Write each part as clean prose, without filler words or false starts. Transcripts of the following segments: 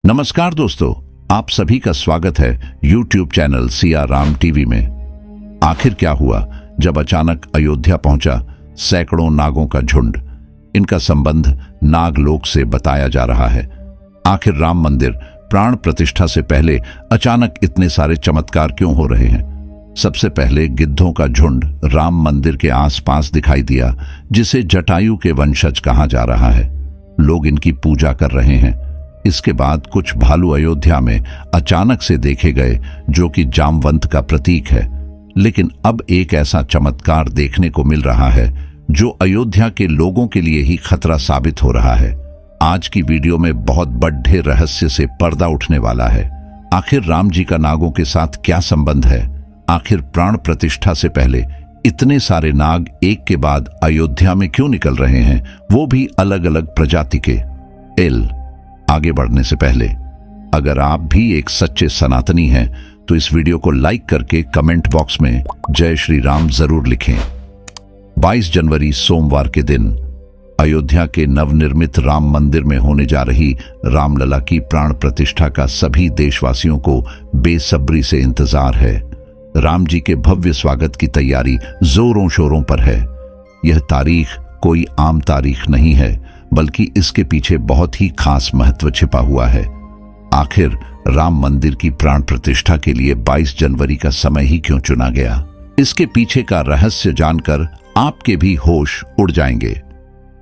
नमस्कार दोस्तों, आप सभी का स्वागत है YouTube channel Siya Ram TV में। आखिर क्या हुआ जब अचानक अयोध्या पहुंचा सैकड़ों नागों का झुंड। इनका संबंध नागलोक से बताया जा रहा है। आखिर राम मंदिर प्राण प्रतिष्ठा से पहले अचानक इतने सारे चमत्कार क्यों हो रहे हैं? सबसे पहले गिद्धों का झुंड राम मंदिर के आसपास दिखाई दिया, जिसे जटायु के वंशज कहा जा रहा है। लोग इनकी पूजा कर रहे हैं। इसके बाद कुछ भालू अयोध्या में अचानक से देखे गए, जो कि जामवंत का प्रतीक है। लेकिन अब एक ऐसा चमत्कार देखने को मिल रहा है जो अयोध्या के लोगों के लिए ही खतरा साबित हो रहा है। आज की वीडियो में बहुत बड़े रहस्य से पर्दा उठने वाला है। आखिर राम जी का नागों के साथ क्या संबंध है? आखिर प्राण प्रतिष्ठा से पहले इतने सारे नाग एक के बाद अयोध्या में क्यों निकल रहे हैं, वो भी अलग अलग प्रजाति के। आगे बढ़ने से पहले अगर आप भी एक सच्चे सनातनी हैं तो इस वीडियो को लाइक करके कमेंट बॉक्स में जय श्री राम जरूर लिखें। 22 जनवरी सोमवार के दिन अयोध्या के नवनिर्मित राम मंदिर में होने जा रही रामलला की प्राण प्रतिष्ठा का सभी देशवासियों को बेसब्री से इंतजार है। राम जी के भव्य स्वागत की तैयारी जोरों शोरों पर है। यह तारीख कोई आम तारीख नहीं है, बल्कि इसके पीछे बहुत ही खास महत्व छिपा हुआ है। आखिर राम मंदिर की प्राण प्रतिष्ठा के लिए 22 जनवरी का समय ही क्यों चुना गया? इसके पीछे का रहस्य जानकर आपके भी होश उड़ जाएंगे।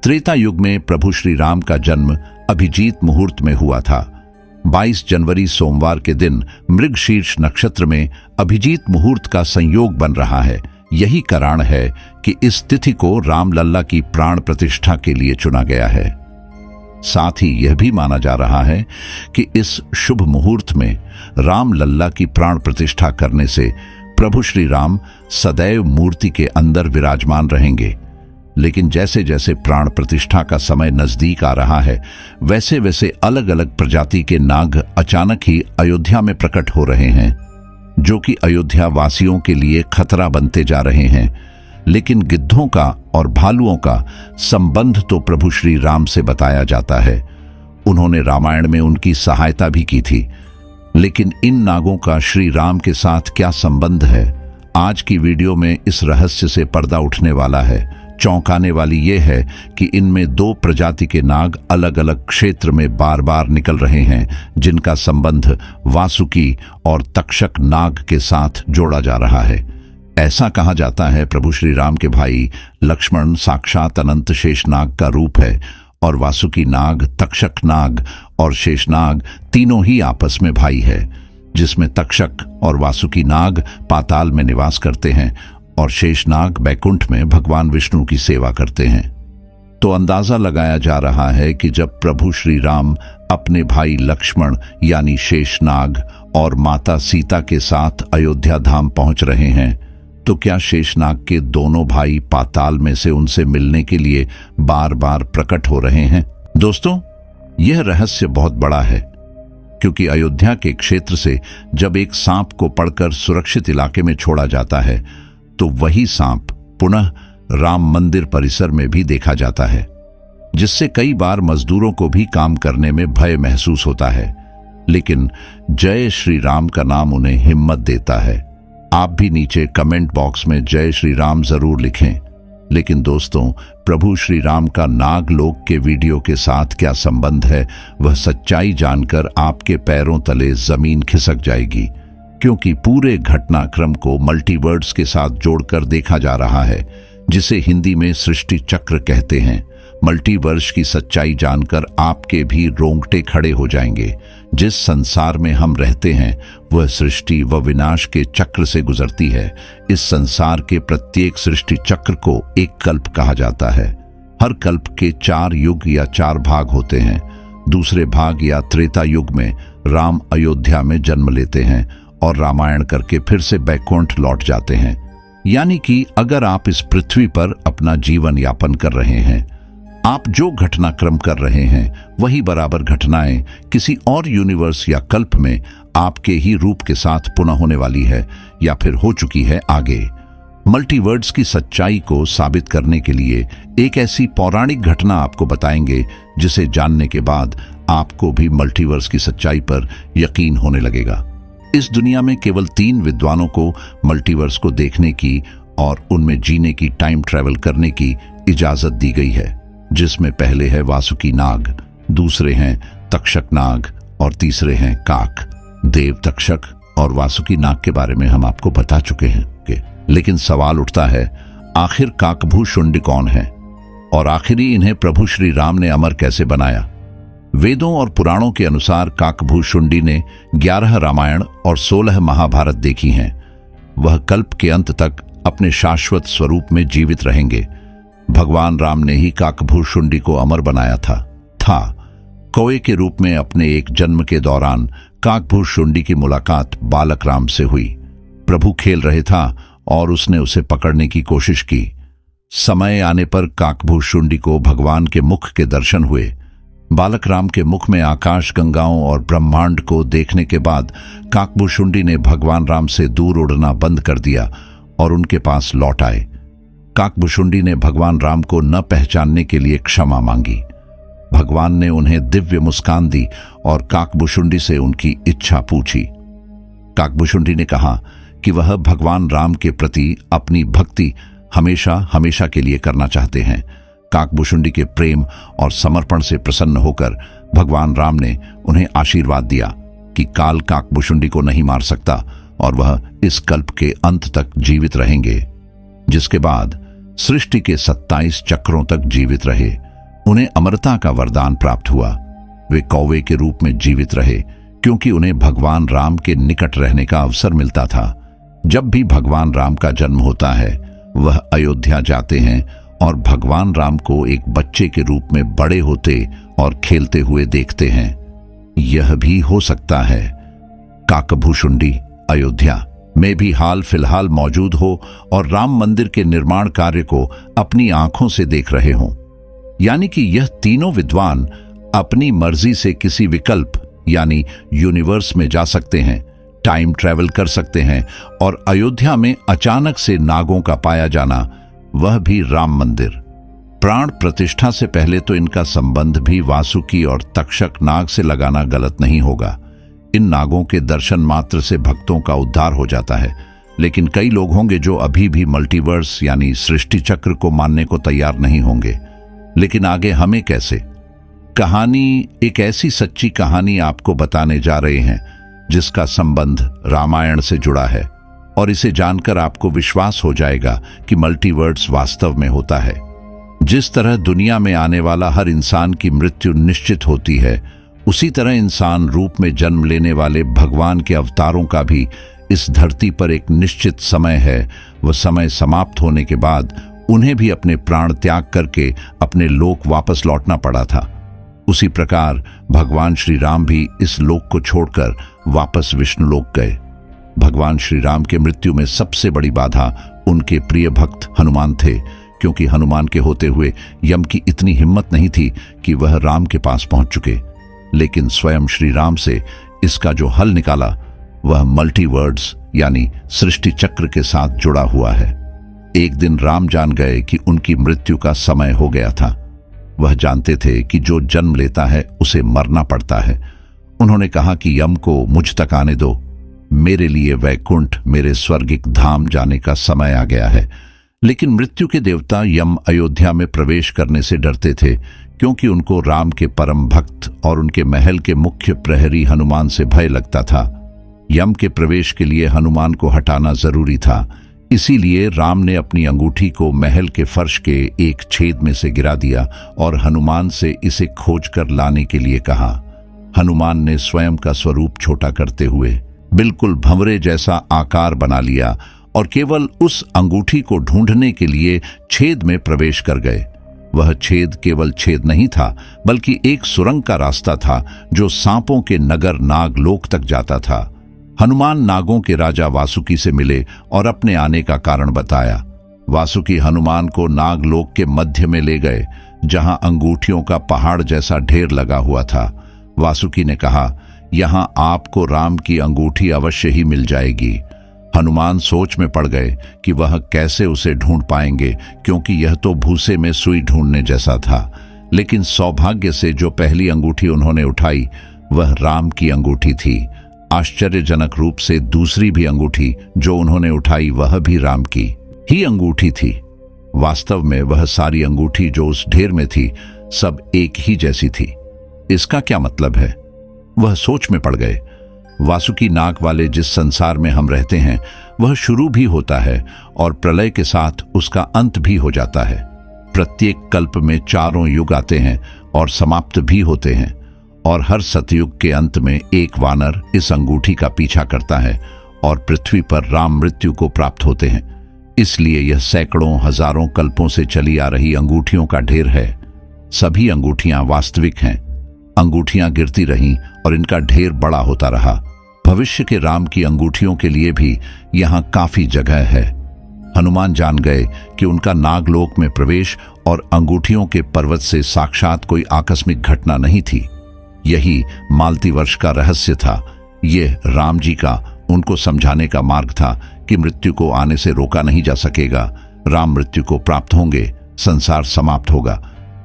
त्रेता युग में प्रभु श्री राम का जन्म अभिजीत मुहूर्त में हुआ था। 22 जनवरी सोमवार के दिन मृगशीर्ष नक्षत्र में अभिजीत मुहूर्त का संयोग बन रहा है। यही कारण है कि इस तिथि को रामलला की प्राण प्रतिष्ठा के लिए चुना गया है। साथ ही यह भी माना जा रहा है कि इस शुभ मुहूर्त में रामलला की प्राण प्रतिष्ठा करने से प्रभु श्री राम सदैव मूर्ति के अंदर विराजमान रहेंगे। लेकिन जैसे जैसे प्राण प्रतिष्ठा का समय नजदीक आ रहा है, वैसे वैसे अलग अलग प्रजाति के नाग अचानक ही अयोध्या में प्रकट हो रहे हैं, जो कि अयोध्या वासियों के लिए खतरा बनते जा रहे हैं। लेकिन गिद्धों का और भालुओं का संबंध तो प्रभु श्री राम से बताया जाता है। उन्होंने रामायण में उनकी सहायता भी की थी। लेकिन इन नागों का श्री राम के साथ क्या संबंध है? आज की वीडियो में इस रहस्य से पर्दा उठने वाला है। चौंकाने वाली यह है कि इनमें दो प्रजाति के नाग अलग अलग क्षेत्र में बार बार निकल रहे हैं, जिनका संबंध वासुकी और तक्षक नाग के साथ जोड़ा जा रहा है। ऐसा कहा जाता है प्रभु श्री राम के भाई लक्ष्मण साक्षात अनंत शेषनाग का रूप है, और वासुकी नाग, तक्षक नाग और शेषनाग तीनों ही आपस में भाई है, जिसमें तक्षक और वासुकी नाग पाताल में निवास करते हैं और शेषनाग बैकुंठ में भगवान विष्णु की सेवा करते हैं। तो अंदाजा लगाया जा रहा है कि जब प्रभु श्री राम अपने भाई लक्ष्मण यानी शेषनाग और माता सीता के साथ अयोध्या धाम पहुंच रहे हैं, तो क्या शेषनाग के दोनों भाई पाताल में से उनसे मिलने के लिए बार बार प्रकट हो रहे हैं? दोस्तों, यह रहस्य बहुत बड़ा है, क्योंकि अयोध्या के क्षेत्र से जब एक सांप को पकड़कर सुरक्षित इलाके में छोड़ा जाता है, तो वही सांप पुनः राम मंदिर परिसर में भी देखा जाता है, जिससे कई बार मजदूरों को भी काम करने में भय महसूस होता है। लेकिन जय श्री राम का नाम उन्हें हिम्मत देता है। आप भी नीचे कमेंट बॉक्स में जय श्री राम जरूर लिखें। लेकिन दोस्तों, प्रभु श्री राम का नागलोक के वीडियो के साथ क्या संबंध है, वह सच्चाई जानकर आपके पैरों तले जमीन खिसक जाएगी, क्योंकि पूरे घटनाक्रम को मल्टीवर्ड्स के साथ जोड़कर देखा जा रहा है, जिसे हिंदी में सृष्टि चक्र कहते हैं। मल्टीवर्स की सच्चाई जानकर आपके भी रोंगटे खड़े हो जाएंगे। जिस संसार में हम रहते हैं वह सृष्टि व विनाश के चक्र से गुजरती है। इस संसार के प्रत्येक सृष्टि चक्र को एक कल्प कहा जाता है। हर कल्प के 4 युग या 4 भाग होते हैं। दूसरे भाग या त्रेता युग में राम अयोध्या में जन्म लेते हैं और रामायण करके फिर से बैकुंठ लौट जाते हैं। यानी कि अगर आप इस पृथ्वी पर अपना जीवन यापन कर रहे हैं, आप जो घटनाक्रम कर रहे हैं वही बराबर घटनाएं किसी और यूनिवर्स या कल्प में आपके ही रूप के साथ पुनः होने वाली है या फिर हो चुकी है आगे। मल्टीवर्ड्स की सच्चाई को साबित करने के लिए एक ऐसी पौराणिक घटना आपको बताएंगे, जिसे जानने के बाद आपको भी मल्टीवर्स की सच्चाई पर यकीन होने लगेगा। इस दुनिया में केवल 3 विद्वानों को मल्टीवर्स को देखने की और उनमें जीने की, टाइम ट्रैवल करने की इजाजत दी गई है, जिसमें पहले है वासुकी नाग, दूसरे हैं तक्षक नाग और तीसरे हैं काक। देव तक्षक और वासुकी नाग के बारे में हम आपको बता चुके हैं लेकिन सवाल उठता है, आखिर काकभूषुंडी कौन है और आखिरी इन्हें प्रभु श्री राम ने अमर कैसे बनाया? वेदों और पुराणों के अनुसार काकभूषुंडी ने 11 रामायण और 16 महाभारत देखी हैं। वह कल्प के अंत तक अपने शाश्वत स्वरूप में जीवित रहेंगे। भगवान राम ने ही काकभूषुंडी को अमर बनाया था। कौए के रूप में अपने एक जन्म के दौरान काकभूषुंडी की मुलाकात बालक राम से हुई। प्रभु खेल रहे था और उसने उसे पकड़ने की कोशिश की। समय आने पर काकभूषुंडी को भगवान के मुख के दर्शन हुए। बालक राम के मुख में आकाश गंगाओं और ब्रह्मांड को देखने के बाद काकभूषुंडी ने भगवान राम से दूर उड़ना बंद कर दिया और उनके पास लौट आए। काकभूषुंडी ने भगवान राम को न पहचानने के लिए क्षमा मांगी। भगवान ने उन्हें दिव्य मुस्कान दी और काकभूषुंडी से उनकी इच्छा पूछी। काकभूषुंडी ने कहा कि वह भगवान राम के प्रति अपनी भक्ति हमेशा हमेशा के लिए करना चाहते हैं। काकभूषुंडी के प्रेम और समर्पण से प्रसन्न होकर भगवान राम ने उन्हें आशीर्वाद दिया कि काल काकभूषुंडी को नहीं मार सकता और वह इस कल्प के अंत तक जीवित रहेंगे। जिसके बाद सृष्टि के 27 चक्रों तक जीवित रहे। उन्हें अमरता का वरदान प्राप्त हुआ। वे कौवे के रूप में जीवित रहे क्योंकि उन्हें भगवान राम के निकट रहने का अवसर मिलता था। जब भी भगवान राम का जन्म होता है, वह अयोध्या जाते हैं और भगवान राम को एक बच्चे के रूप में बड़े होते और खेलते हुए देखते हैं। यह भी हो सकता है काकभूषुंडी अयोध्या में भी हाल फिलहाल मौजूद हो और राम मंदिर के निर्माण कार्य को अपनी आंखों से देख रहे हों। यानी कि यह तीनों विद्वान अपनी मर्जी से किसी विकल्प यानी यूनिवर्स में जा सकते हैं, टाइम ट्रैवल कर सकते हैं और अयोध्या में अचानक से नागों का पाया जाना, वह भी राम मंदिर। प्राण प्रतिष्ठा से पहले तो इनका संबंध भी वासुकी और तक्षक नाग से लगाना गलत नहीं होगा। इन नागों के दर्शन मात्र से भक्तों का उद्धार हो जाता है, लेकिन कई लोग होंगे जो अभी भी मल्टीवर्स यानी सृष्टि चक्र को मानने को तैयार नहीं होंगे। लेकिन आगे हमें कैसे? कहानी एक ऐसी सच्ची कहानी आपको बताने जा रहे हैं जिसका संबंध रामायण से जुड़ा है और इसे जानकर आपको विश्वास हो जाएगा कि मल्टीवर्स वास्तव में होता है। जिस तरह दुनिया में आने वाला हर इंसान की मृत्यु निश्चित होती है, उसी तरह इंसान रूप में जन्म लेने वाले भगवान के अवतारों का भी इस धरती पर एक निश्चित समय है। वह समय समाप्त होने के बाद उन्हें भी अपने प्राण त्याग करके अपने लोक वापस लौटना पड़ा था। उसी प्रकार भगवान श्री राम भी इस लोक को छोड़कर वापस विष्णु लोक गए। भगवान श्री राम के मृत्यु में सबसे बड़ी बाधा उनके प्रिय भक्त हनुमान थे, क्योंकि हनुमान के होते हुए यम की इतनी हिम्मत नहीं थी कि वह राम के पास पहुंच चुके। लेकिन स्वयं श्री राम से इसका जो हल निकाला, वह मल्टीवर्ड्स यानी सृष्टि चक्र के साथ जुड़ा हुआ है। एक दिन राम जान गए कि उनकी मृत्यु का समय हो गया था। वह जानते थे कि जो जन्म लेता है उसे मरना पड़ता है। उन्होंने कहा कि यम को मुझ तक आने दो, मेरे लिए वैकुंठ, मेरे स्वर्गिक धाम जाने का समय आ गया है। लेकिन मृत्यु के देवता यम अयोध्या में प्रवेश करने से डरते थे, क्योंकि उनको राम के परम भक्त और उनके महल के मुख्य प्रहरी हनुमान से भय लगता था। यम के प्रवेश के लिए हनुमान को हटाना जरूरी था। इसीलिए राम ने अपनी अंगूठी को महल के फर्श के एक छेद में से गिरा दिया और हनुमान से इसे खोज कर लाने के लिए कहा। हनुमान ने स्वयं का स्वरूप छोटा करते हुए बिल्कुल भंवरे जैसा आकार बना लिया और केवल उस अंगूठी को ढूंढने के लिए छेद में प्रवेश कर गए। वह छेद केवल छेद नहीं था, बल्कि एक सुरंग का रास्ता था जो सांपों के नगर नागलोक तक जाता था। हनुमान नागों के राजा वासुकी से मिले और अपने आने का कारण बताया। वासुकी हनुमान को नागलोक के मध्य में ले गए, जहां अंगूठियों का पहाड़ जैसा ढेर लगा हुआ था। वासुकी ने कहा, यहां आपको राम की अंगूठी अवश्य ही मिल जाएगी। हनुमान सोच में पड़ गए कि वह कैसे उसे ढूंढ पाएंगे, क्योंकि यह तो भूसे में सुई ढूंढने जैसा था। लेकिन सौभाग्य से जो पहली अंगूठी उन्होंने उठाई वह राम की अंगूठी थी। आश्चर्यजनक रूप से दूसरी भी अंगूठी जो उन्होंने उठाई वह भी राम की ही अंगूठी थी। वास्तव में वह सारी अंगूठी जो उस ढेर में थी सब एक ही जैसी थी। इसका क्या मतलब है? वह सोच में पड़ गए। वासुकी नाग वाले जिस संसार में हम रहते हैं वह शुरू भी होता है और प्रलय के साथ उसका अंत भी हो जाता है। प्रत्येक कल्प में चारों युग आते हैं और समाप्त भी होते हैं, और हर सतयुग के अंत में एक वानर इस अंगूठी का पीछा करता है और पृथ्वी पर राम मृत्यु को प्राप्त होते हैं। इसलिए यह सैकड़ों हजारों कल्पों से चली आ रही अंगूठियों का ढेर है। सभी अंगूठियां वास्तविक हैं। अंगूठियां गिरती रहीं और इनका ढेर बड़ा होता रहा। भविष्य के राम की अंगूठियों के लिए भी यहां काफी जगह है। हनुमान जान गए कि उनका नागलोक में प्रवेश और अंगूठियों के पर्वत से साक्षात कोई आकस्मिक घटना नहीं थी। यही मालती वर्ष का रहस्य था। यह राम जी का उनको समझाने का मार्ग था कि मृत्यु को आने से रोका नहीं जा सकेगा। राम मृत्यु को प्राप्त होंगे, संसार समाप्त होगा,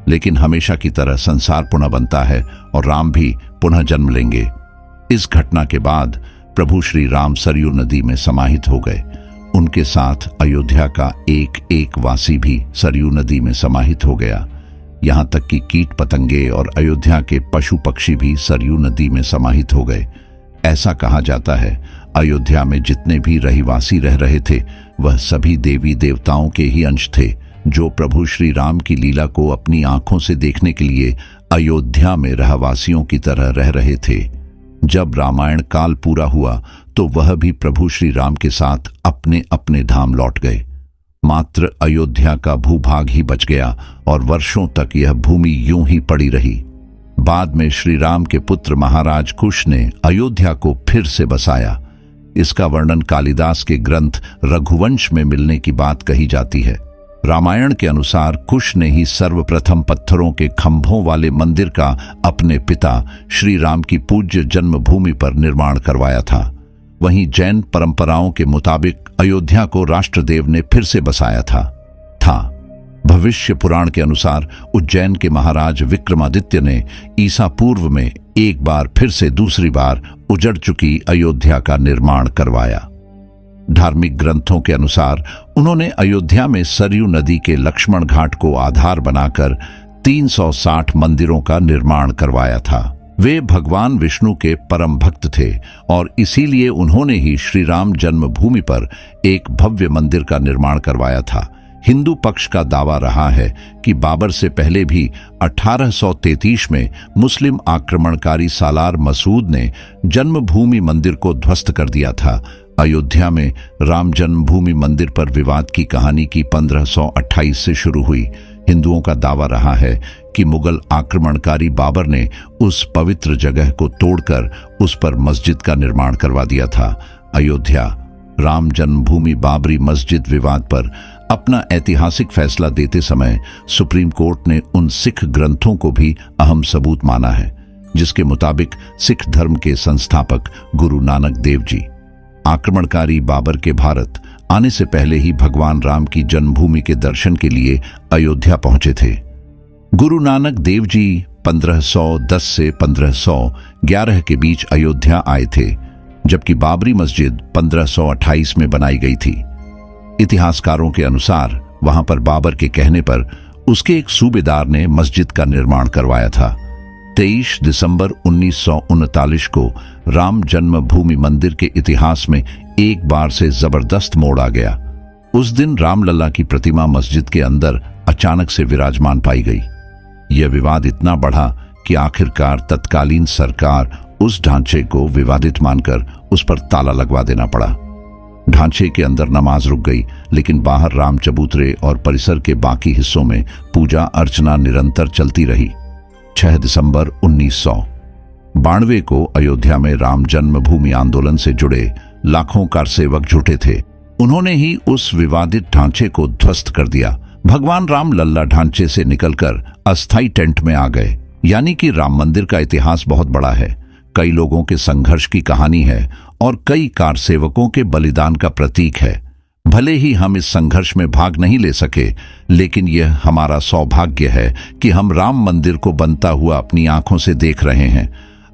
लेकिन हमेशा की तरह संसार पुनः बनता है और राम भी पुनः जन्म लेंगे। इस घटना के बाद प्रभु श्री राम सरयू नदी में समाहित हो गए। उनके साथ अयोध्या का एक एक वासी भी सरयू नदी में समाहित हो गया। यहां तक कि कीट पतंगे और अयोध्या के पशु पक्षी भी सरयू नदी में समाहित हो गए। ऐसा कहा जाता है अयोध्या में जितने भी रहीवासी रह रहे थे वह सभी देवी देवताओं के ही अंश थे, जो प्रभु श्री राम की लीला को अपनी आंखों से देखने के लिए अयोध्या में रहवासियों की तरह रह रहे थे। जब रामायण काल पूरा हुआ तो वह भी प्रभु श्री राम के साथ अपने अपने धाम लौट गए। मात्र अयोध्या का भूभाग ही बच गया और वर्षों तक यह भूमि यूं ही पड़ी रही। बाद में श्री राम के पुत्र महाराज कुश ने अयोध्या को फिर से बसाया। इसका वर्णन कालिदास के ग्रंथ रघुवंश में मिलने की बात कही जाती है। रामायण के अनुसार कुश ने ही सर्वप्रथम पत्थरों के खंभों वाले मंदिर का अपने पिता श्री राम की पूज्य जन्मभूमि पर निर्माण करवाया था। वहीं जैन परंपराओं के मुताबिक अयोध्या को राष्ट्रदेव ने फिर से बसाया था। भविष्य पुराण के अनुसार उज्जैन के महाराज विक्रमादित्य ने ईसा पूर्व में एक बार फिर से दूसरी बार उजड़ चुकी अयोध्या का निर्माण करवाया। धार्मिक ग्रंथों के अनुसार उन्होंने अयोध्या में सरयू नदी के लक्ष्मण घाट को आधार बनाकर 360 मंदिरों का निर्माण करवाया था। वे भगवान विष्णु के परम भक्त थे और इसीलिए उन्होंने ही श्री राम जन्मभूमि पर एक भव्य मंदिर का निर्माण करवाया था। हिंदू पक्ष का दावा रहा है कि बाबर से पहले भी 1833 में मुस्लिम आक्रमणकारी सालार मसूद ने जन्मभूमि मंदिर को ध्वस्त कर दिया था। अयोध्या में राम जन्मभूमि मंदिर पर विवाद की कहानी की 1528 से शुरू हुई। हिंदुओं का दावा रहा है कि मुगल आक्रमणकारी बाबर ने उस पवित्र जगह को तोड़कर उस पर मस्जिद का निर्माण करवा दिया था। अयोध्या राम जन्मभूमि बाबरी मस्जिद विवाद पर अपना ऐतिहासिक फैसला देते समय सुप्रीम कोर्ट ने उन सिख ग्रंथों को भी अहम सबूत माना है, जिसके मुताबिक सिख धर्म के संस्थापक गुरु नानक देव जी आक्रमणकारी बाबर के भारत आने से पहले ही भगवान राम की जन्मभूमि के दर्शन के लिए अयोध्या पहुंचे थे। गुरु नानक देव जी 1510 से 1511 के बीच अयोध्या आए थे, जबकि बाबरी मस्जिद 1528 में बनाई गई थी। इतिहासकारों के अनुसार वहां पर बाबर के कहने पर उसके एक सूबेदार ने मस्जिद का निर्माण करवाया था। 23 दिसंबर 1939 को राम जन्मभूमि मंदिर के इतिहास में एक बार से जबरदस्त मोड़ आ गया। उस दिन रामलला की प्रतिमा मस्जिद के अंदर अचानक से विराजमान पाई गई। यह विवाद इतना बढ़ा कि आखिरकार तत्कालीन सरकार उस ढांचे को विवादित मानकर उस पर ताला लगवा देना पड़ा। ढांचे के अंदर नमाज रुक गई, लेकिन बाहर राम चबूतरे और परिसर के बाकी हिस्सों में पूजा अर्चना निरंतर चलती रही। 6 दिसंबर 1992 को अयोध्या में राम जन्मभूमि आंदोलन से जुड़े लाखों कारसेवक जुटे थे। उन्होंने ही उस विवादित ढांचे को ध्वस्त कर दिया। भगवान राम लल्ला ढांचे से निकलकर अस्थायी टेंट में आ गए। यानी कि राम मंदिर का इतिहास बहुत बड़ा है, कई लोगों के संघर्ष की कहानी है और कई कारसेवकों के बलिदान का प्रतीक है। भले ही हम इस संघर्ष में भाग नहीं ले सके, लेकिन यह हमारा सौभाग्य है कि हम राम मंदिर को बनता हुआ अपनी आंखों से देख रहे हैं।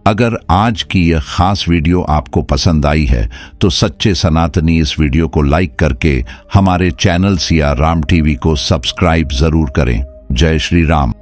अगर आज की यह खास वीडियो आपको पसंद आई है तो सच्चे सनातनी इस वीडियो को लाइक करके हमारे चैनल सिया राम टीवी को सब्सक्राइब जरूर करें। जय श्री राम।